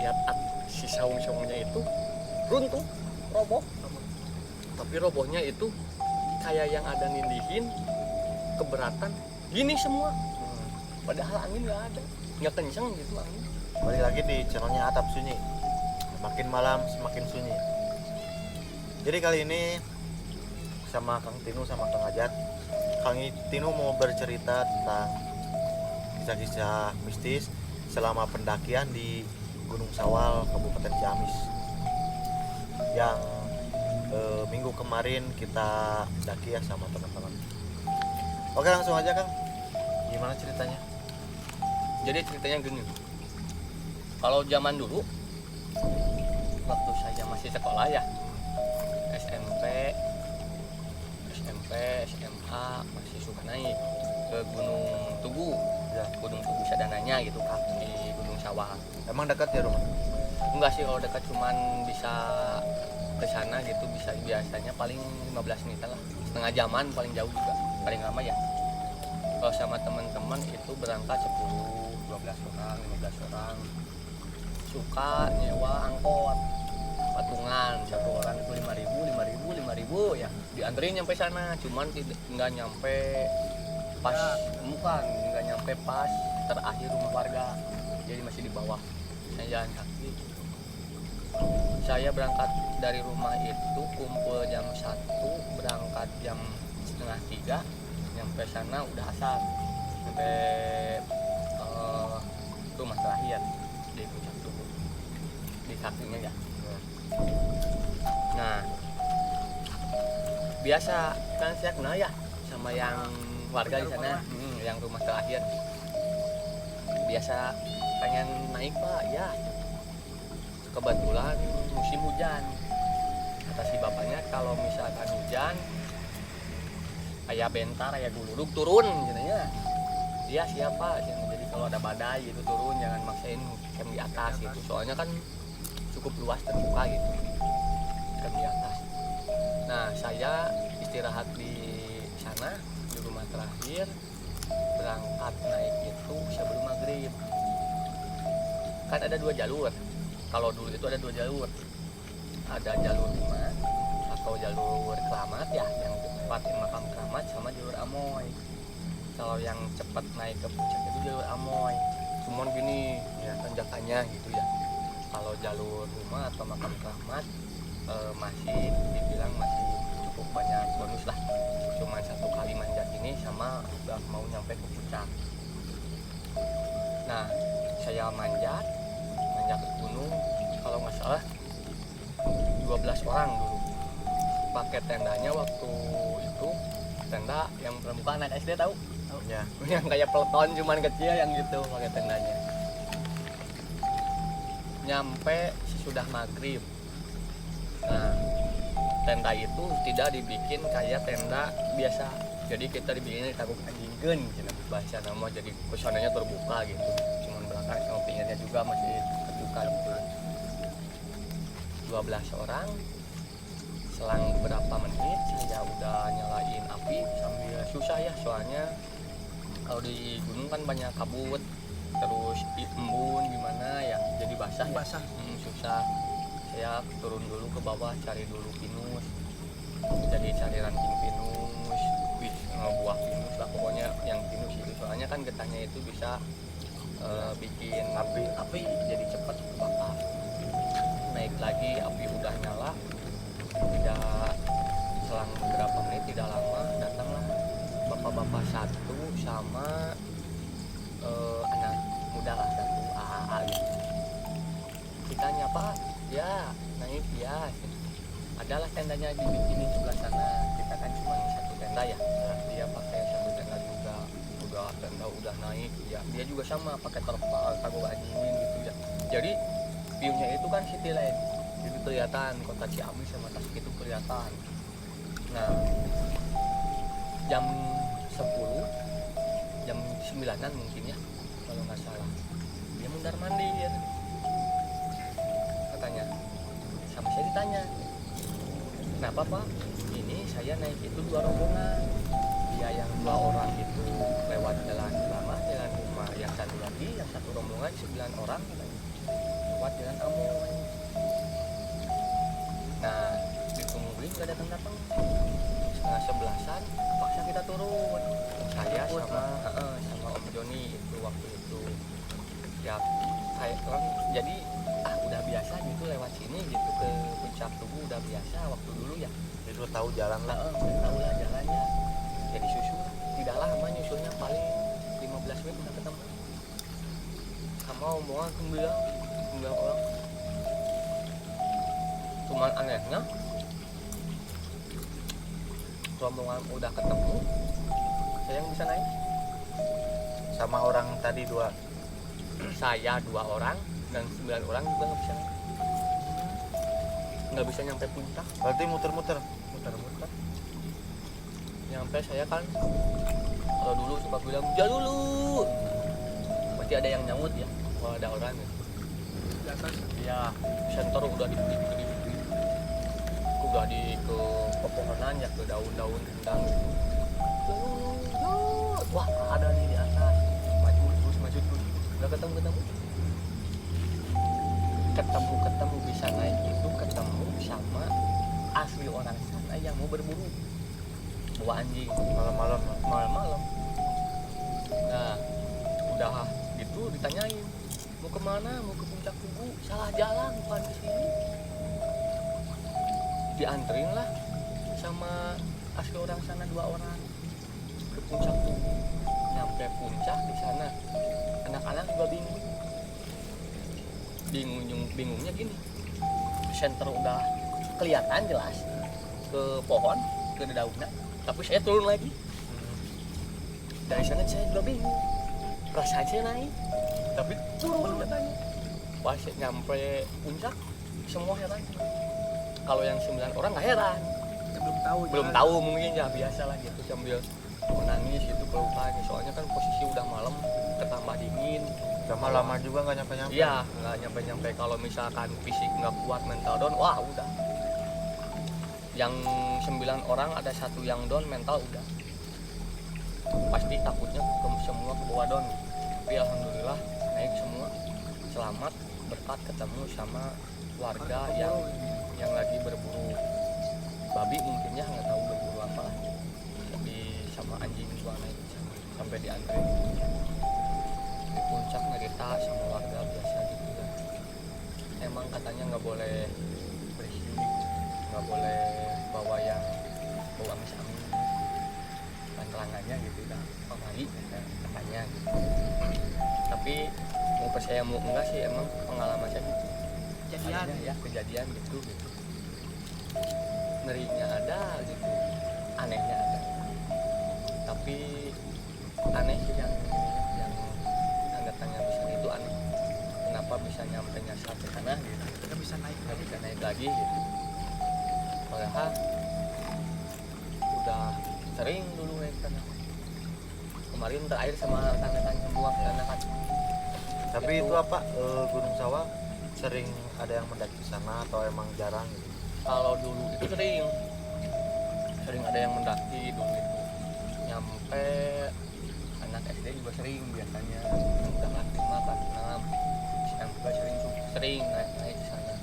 lihat si saung-saungnya itu runtuh, roboh. Tapi robohnya itu kayak yang ada nindihin, keberatan, gini semua. Padahal angin nggak kenceng gitu angin. Balik lagi di channelnya Atap Sunyi. Makin malam semakin sunyi. Jadi kali ini sama Kang Tinu sama Kang Ajat, Kang Tinu mau bercerita tentang kisah-kisah mistis selama pendakian di Gunung Sawal, Kabupaten Ciamis, yang minggu kemarin kita daki ya sama teman-teman. Oke, langsung aja Kang, gimana ceritanya? Jadi ceritanya gini, kalau zaman dulu waktu saya masih sekolah ya, SMP, SMA masih suka naik ke Gunung Tugu ya, Gunung Tugu Sadananya gitu Kak, di Gunung Sawal. Emang dekat ya rumah? Enggak sih, kalau dekat cuman bisa ke sana gitu, bisa biasanya paling 15 menit lah, setengah jaman paling jauh juga, paling lama ya. Kalau sama teman-teman itu berangkat 10, 12 orang, 15 orang, suka nyewa angkot patungan, satu orang itu 5.000 ya, dianterin nyampe sana, cuman nggak nyampe pas, nggak nyampe pas terakhir rumah warga, jadi masih di bawah. Saya jalan kaki. Saya berangkat dari rumah itu kumpul jam 1, berangkat jam setengah 3, nyampe sana udah asar, sampai rumah terakhir di puncak Tugu, di kakinya ya. Nah, biasa kan saya kenal ya sama yang warga di sana, yang rumah terakhir. Biasa pengen naik Pak ya, kebetulan musim hujan. Kata si bapaknya kalau misalkan hujan, ayah bentar, ayah guludug turun katanya. Dia siapa? Jadi kalau ada badai itu turun, jangan maksain camp di atas gitu. Soalnya kan cukup luas terbuka gitu, camp di atas. Nah, saya istirahat di sana di rumah terakhir, berangkat naik itu sebelum maghrib. Kan ada 2 jalur. Kalau dulu itu ada 2 jalur. Ada jalur 5 atau jalur Keramat ya, yang tempatin makam Keramat, sama jalur Amoy. Kalau yang cepat naik ke puncak itu jalur Amoy. Cuman gini ya tanjakannya gitu ya. Kalau jalur rumah atau makam Keramat masih dibilang masih cukup banyak bonus lah. Cuman 1 kali manjat ini sama udah mau nyampe ke puncak. Nah, saya manjat ke gunung, kalau nggak salah 12 orang dulu. Pakai tendanya waktu itu, tenda yang pramuka anak SD tahu? Ya. Yang kayak peleton cuman kecil yang gitu, pakai tendanya. Nyampe sesudah maghrib. Nah, tenda itu tidak dibikin kayak tenda biasa. Jadi kita dibikin ditaguk anjingkeun gitu bahasa nama, jadi kusananya terbuka gitu. Cuman belakang sama pinggirnya juga masih terbuka gitu. 12 orang. Selang beberapa menit saya udah nyalain api sambil susah ya, soalnya kalau di gunung kan banyak kabut, terus embun gimana ya, jadi basah. Susah. Saya turun dulu ke bawah, cari dulu pinus, jadi cari ranting pinus, buah pinus lah pokoknya yang pinus itu, soalnya kan getahnya itu bisa bikin api jadi cepat kebakar. Naik lagi, api udah nyala, tidak selang beberapa menit, tidak lama datanglah bapak-bapak satu sama anak muda lah, satu AAA gitu. Kita nyapa, ya naik ya, adalah tendanya dibikinin sebelah sana. Kita kan cuma 1 tenda ya, dia pakai 1 tenda juga, udah tenda udah naik ya, dia juga sama pakai terpal tagok anjingin gitu ya. Jadi view-nya itu kan city line, jadi kelihatan kota Ciamis sama Tasik itu kelihatan. Nah, jam 10, jam 9-an mungkin ya kalau nggak salah, dia mundar mandir katanya. Sama saya ditanya, kenapa Pak? Ini saya naik itu 2 rombongan, dia yang 2 orang itu lewat jalan lama, jalan rumah, yang satu lagi, yang 1 rombongan 9 orang katanya. lewat jalan Amoy. Nah ditungguin gak datang-datang, 10:30 paksa kita turun, saya sama Om Joni itu waktu itu ya. Kayak kan jadi udah biasa gitu lewat sini gitu ke Puncak Tugu, udah biasa waktu dulu ya. Jadi lu tahu jalan lah. Tahu lah jalannya. Jadi susul tidak lama nyusulnya, paling 15 menit udah ketemu sama omongan 9 orang. Cuman anehnya rombongan udah ketemu, saya yang bisa naik. Sama orang tadi 2. Saya 2 orang dan 9 orang juga nggak bisa naik. Nggak bisa nyampe puncak, Berarti muter-muter. muter-muter. Nyampe saya kan, kalau dulu suka bilang jalan dulu, pasti ada yang nyamut ya kalau ada orang ya. Di atas. Iya, senter udah udah di ke pepohonan ya, ke daun-daun rendang gitu. Wah ada nih di atas, maju terus udah ketemu bisa naik itu, ketemu sama asli orang sana yang mau berburu bawa anjing malam. Nah udah gitu ditanyain mau kemana, mau ke Puncak Tugu, salah jalan bukan di sini. Dianterin lah sama asli orang sana 2 orang ke Puncak Tugu. Nyampe puncak di sana anak-anak juga bingungnya gini, senter udah kelihatan jelas ke pohon, ke daunnya, tapi saya turun lagi. Dari sana saya juga bingung, perasaan saya naik tapi turun katanya. Pas nyampe puncak semua heran. Kalau yang 9 orang nggak heran, Ya, belum tahu mungkin ya biasa lah gitu, sambil menangis gitu kelupanya, soalnya kan posisi udah malam, ketambah dingin. Sama lama juga nggak nyampe-nyampe. Iya, nggak nyampe-nyampe. Kalau misalkan fisik nggak kuat, mental down, wah udah. Yang 9 orang ada 1 yang down, mental udah. Pasti takutnya semua ke bawah down. Tapi alhamdulillah naik semua selamat berkat ketemu sama warga yang lagi berburu babi, mungkin ya nggak tahu berburu apa lah. Tapi sama anjing gua naik sampai diantri di puncak, cerita sama warga biasa gitu ya. Emang katanya nggak boleh bersih, nggak boleh bawa yang bau amis-amis, pantelangannya gitu dah pamali katanya gitu. Tapi mau percaya mau enggak sih, emang pengalaman saya gitu. Kejadian gitu. Ngerinya ada gitu, anehnya ada. Tapi aneh sih yang datangnya bisa itu aneh. Kenapa bisa nyampe nyasar ke sana gitu? Nggak bisa naik lagi gitu. Padahal udah sering dulu naik sana. Kemarin terakhir sama rekan-rekan semua ke sana kan. Tapi Gitu. itu apa, Gunung Sawah sering ada yang mendaki sana atau emang jarang gitu? Kalau dulu itu sering ada yang mendaki dulu itu. Nyampe anak SD juga sering biasanya, yang udah kelas 5, kelas 6 SMP sering naik ke sana.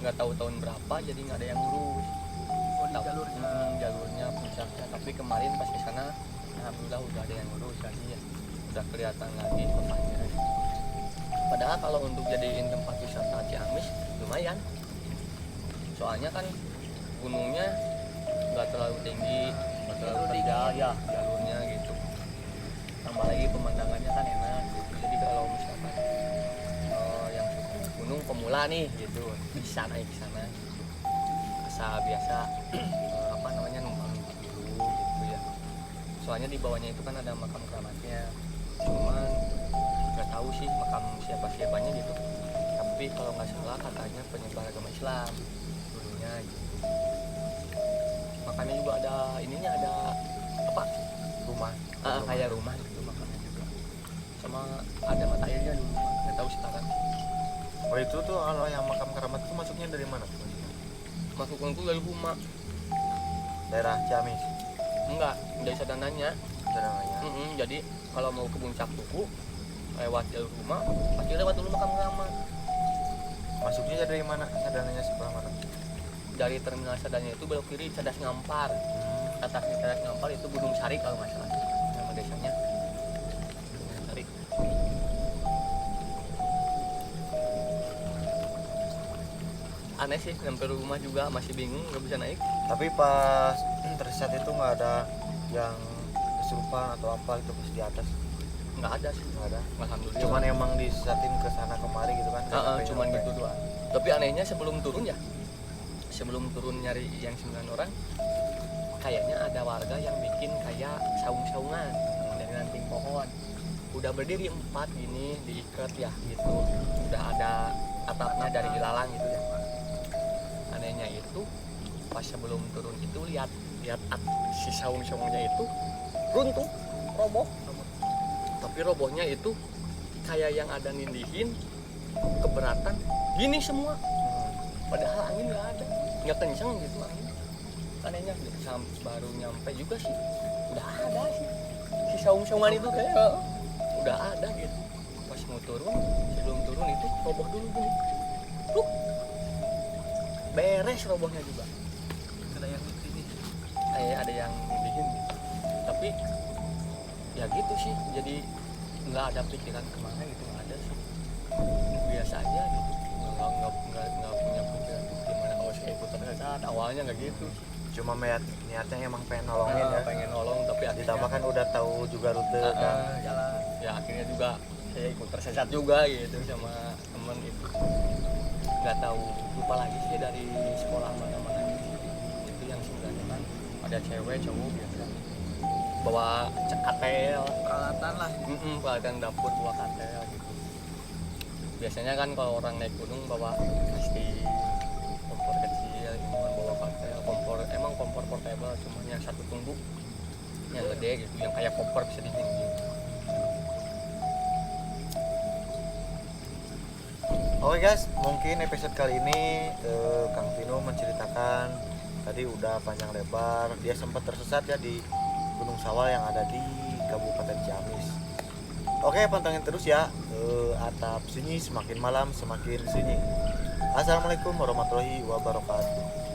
Nggak tahu tahun berapa jadi nggak ada yang ngurus. di jalurnya. Jalurnya puncaknya. Tapi kemarin pas ke sana alhamdulillah udah ada yang ngurus lagi ya, udah kelihatan lagi kotanya. Padahal kalau untuk jadiin tempat wisata Ciamis lumayan, soalnya kan gunungnya nggak terlalu tinggi, nggak terlalu terjal ya jalurnya gitu. Tambah lagi pemandangannya kan enak gitu. Jadi kalau misalkan yang suka gunung pemula nih gitu bisa naik ke sana. Asal biasa numpang dulu gitu ya. Soalnya di bawahnya itu kan ada makam keramatnya. Cuman nggak tahu sih makam siapanya gitu. Tapi kalau nggak salah katanya penyebar agama Islam dulunya gitu. Makanya juga ada ininya, ada apa? Rumah. Kayak rumah gitu makamnya juga. Sama ada mata airnya dulu, nggak tahu sekarang. Oh itu tuh kalau yang makam keramat itu masuknya dari mana? Masuknya itu dari rumah. Daerah Ciamis. Enggak, dari sadananya. Sadananya. Jadi kalau mau ke Puncak Tugu lewat jalur rumah pasti lewat dulu makam keramat. Masuknya dari mana? Sadananya sebelah mana? Dari terminal Sadanya itu belok kiri Cadas Ngampar, atasnya Cadas Ngampar itu Gunung Sari kalau nggak salah nama desanya, Gunung Sari. Aneh sih, sampai rumah juga masih bingung nggak bisa naik. Tapi pas tersesat itu nggak ada yang kesurupan atau apa itu pas di atas? Nggak ada sih, Nggak ada. alhamdulillah. Cuman emang disesatin ke sana kemari gitu kan? Cuman gitu doang. Tapi anehnya sebelum turun nyari yang 9 orang, kayaknya ada warga yang bikin kayak saung-saungan dari ranting pohon. Udah berdiri 4 gini diikat ya gitu. Udah ada atapnya dari ilalang gitu ya. Anehnya itu pas sebelum turun itu lihat si saung-saungnya itu runtuh, roboh. Tapi robohnya itu kayak yang ada nindihin keberatan gini semua. Padahal angin nggak kenceng gitu angin. Anehnya baru nyampe juga sih udah ada sih si saung-saungan itu kayak udah ada gitu. Pas mau turun, sebelum turun itu roboh dulu gini. Beres robohnya juga. Ada yang ini. Ada yang nindihin gitu. Tapi ya gitu sih, jadi nggak ada pikiran kemana gitu, nggak ada sih, biasa aja gitu, nggak punya pikiran gimana kalau saya ikut tersesat. Awalnya nggak gitu, Cuma niatnya emang pengen nolongin ya. pengen nolong tapi akhirnya Ditambah kan udah tahu juga rute kan. jalan ya akhirnya juga saya ikut tersesat juga gitu sama temen itu, nggak tahu lupa lagi sih dari sekolah mana itu yang sebenarnya kan ada cewek cowok biasa bawa katel, Peralatan lah. peralatan dapur bawa katel gitu. Biasanya kan kalau orang naik gunung bawa pasti kompor kecil, ini kan bawa katel, kompor portable, cuma yang satu tumbuk yang gede gitu, yang kayak kompor bisa dijinjing. Oke guys, mungkin episode kali ini Kang Tino menceritakan tadi udah panjang lebar dia sempat tersesat ya di Gunung Sawal yang ada di Kabupaten Ciamis. Oke, pantengin terus ya. Atap sunyi, semakin malam semakin sunyi. Assalamualaikum warahmatullahi wabarakatuh.